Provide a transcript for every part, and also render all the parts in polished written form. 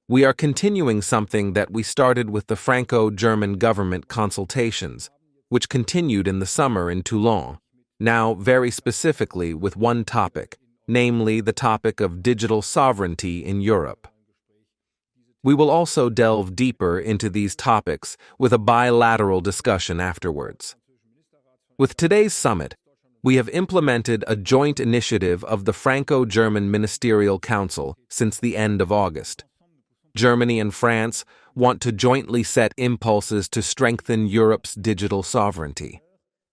We are continuing something that we started with the Franco-German government consultations, which continued in the summer in Toulon, now very specifically with one topic, namely the topic of digital sovereignty in Europe. We will also delve deeper into these topics with a bilateral discussion afterwards. With today's summit, we have implemented a joint initiative of the Franco-German Ministerial Council since the end of August. Germany and France want to jointly set impulses to strengthen Europe's digital sovereignty.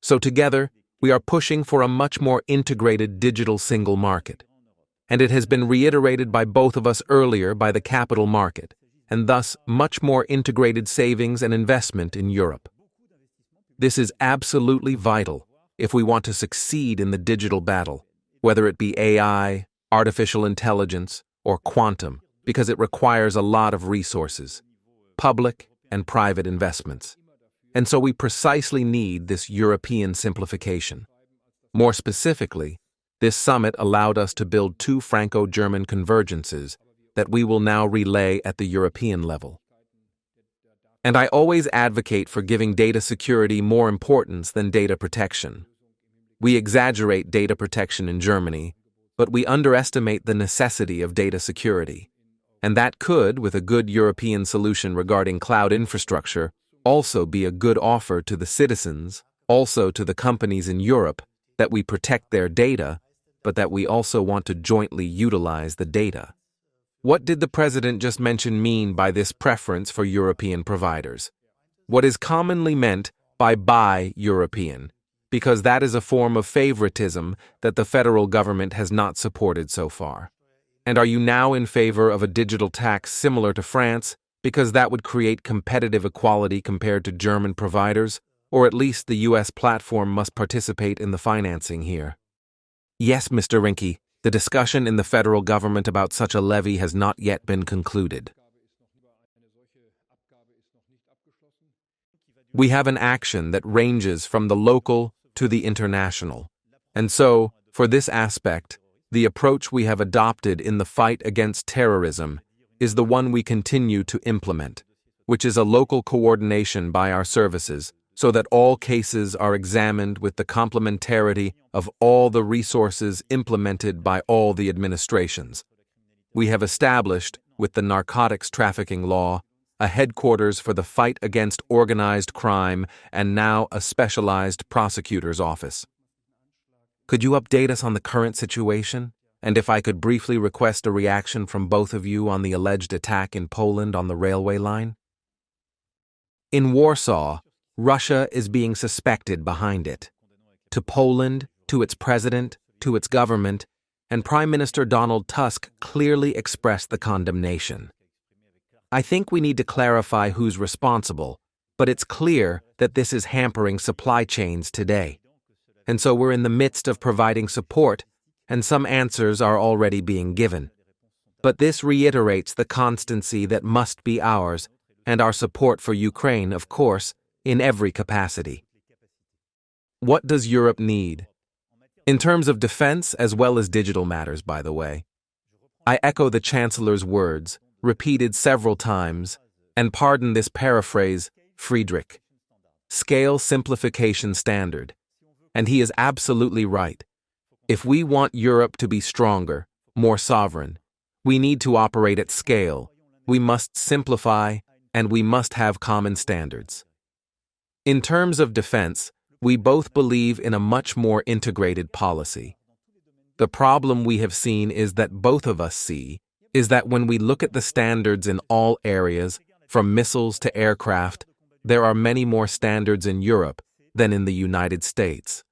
So together, we are pushing for a much more integrated digital single market. And it has been reiterated by both of us earlier by the capital market, and thus much more integrated savings and investment in Europe. This is absolutely vital if we want to succeed in the digital battle, whether it be AI, artificial intelligence, or quantum, because it requires a lot of resources, public and private investments. And so we precisely need this European simplification. More specifically, this summit allowed us to build two Franco-German convergences that we will now relay at the European level. And I always advocate for giving data security more importance than data protection. We exaggerate data protection in Germany, but we underestimate the necessity of data security. And that could, with a good European solution regarding cloud infrastructure, also be a good offer to the citizens, also to the companies in Europe, that we protect their data, but that we also want to jointly utilize the data. What did the President just mention mean by this preference for European providers? What is commonly meant by buy European, because that is a form of favoritism that the federal government has not supported so far. And are you now in favor of a digital tax similar to France, because that would create competitive equality compared to German providers, or at least the US platform must participate in the financing here? Yes, Mr. Rinke, the discussion in the federal government about such a levy has not yet been concluded. We have an action that ranges from the local to the international. And so, for this aspect, the approach we have adopted in the fight against terrorism is the one we continue to implement, which is a local coordination by our services so that all cases are examined with the complementarity of all the resources implemented by all the administrations. We have established, with the narcotics trafficking law, a headquarters for the fight against organized crime and now a specialized prosecutor's office. Could you update us on the current situation? And if I could briefly request a reaction from both of you on the alleged attack in Poland on the railway line? In Warsaw, Russia is being suspected behind it. To Poland, to its president, to its government, and Prime Minister Donald Tusk clearly expressed the condemnation. I think we need to clarify who's responsible, but it's clear that this is hampering supply chains today. And so we're in the midst of providing support, and some answers are already being given. But this reiterates the constancy that must be ours, and our support for Ukraine, of course, in every capacity. What does Europe need? In terms of defense as well as digital matters, by the way. I echo the Chancellor's words, repeated several times, and pardon this paraphrase, Friedrich. Scale simplification standard. And he is absolutely right. If we want Europe to be stronger, more sovereign, we need to operate at scale, we must simplify, and we must have common standards. In terms of defense, we both believe in a much more integrated policy. The problem we have seen is that both of us see is that when we look at the standards in all areas, from missiles to aircraft, there are many more standards in Europe than in the United States.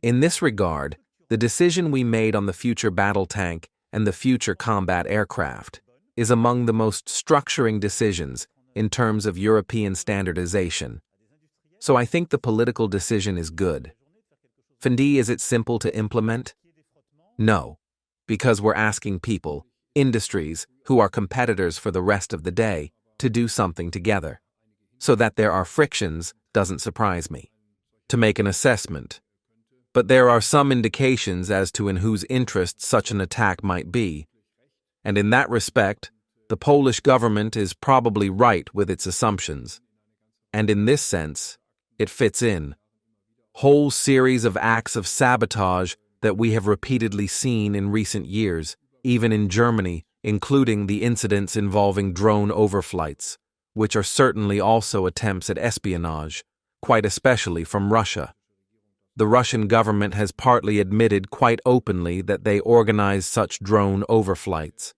In this regard, the decision we made on the future battle tank and the future combat aircraft is among the most structuring decisions in terms of European standardization. So I think the political decision is good. Fendi, is it simple to implement? No, because we're asking people, industries, who are competitors for the rest of the day, to do something together. So that there are frictions doesn't surprise me. To make an assessment. But there are some indications as to in whose interest such an attack might be. And in that respect, the Polish government is probably right with its assumptions. And in this sense, it fits in. Whole series of acts of sabotage that we have repeatedly seen in recent years, even in Germany, including the incidents involving drone overflights, which are certainly also attempts at espionage, quite especially from Russia. The Russian government has partly admitted quite openly that they organize such drone overflights.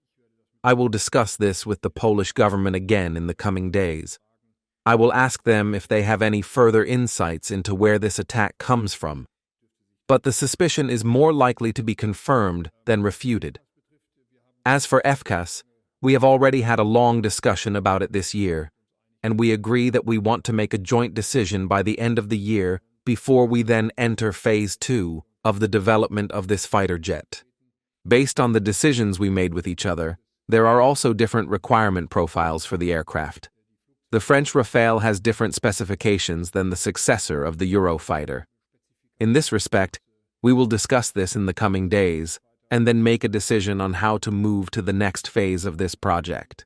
I will discuss this with the Polish government again in the coming days. I will ask them if they have any further insights into where this attack comes from. But the suspicion is more likely to be confirmed than refuted. As for FCAS, we have already had a long discussion about it this year, and we agree that we want to make a joint decision by the end of the year before we then enter Phase 2 of the development of this fighter jet. Based on the decisions we made with each other, there are also different requirement profiles for the aircraft. The French Rafale has different specifications than the successor of the Eurofighter. In this respect, we will discuss this in the coming days and then make a decision on how to move to the next phase of this project.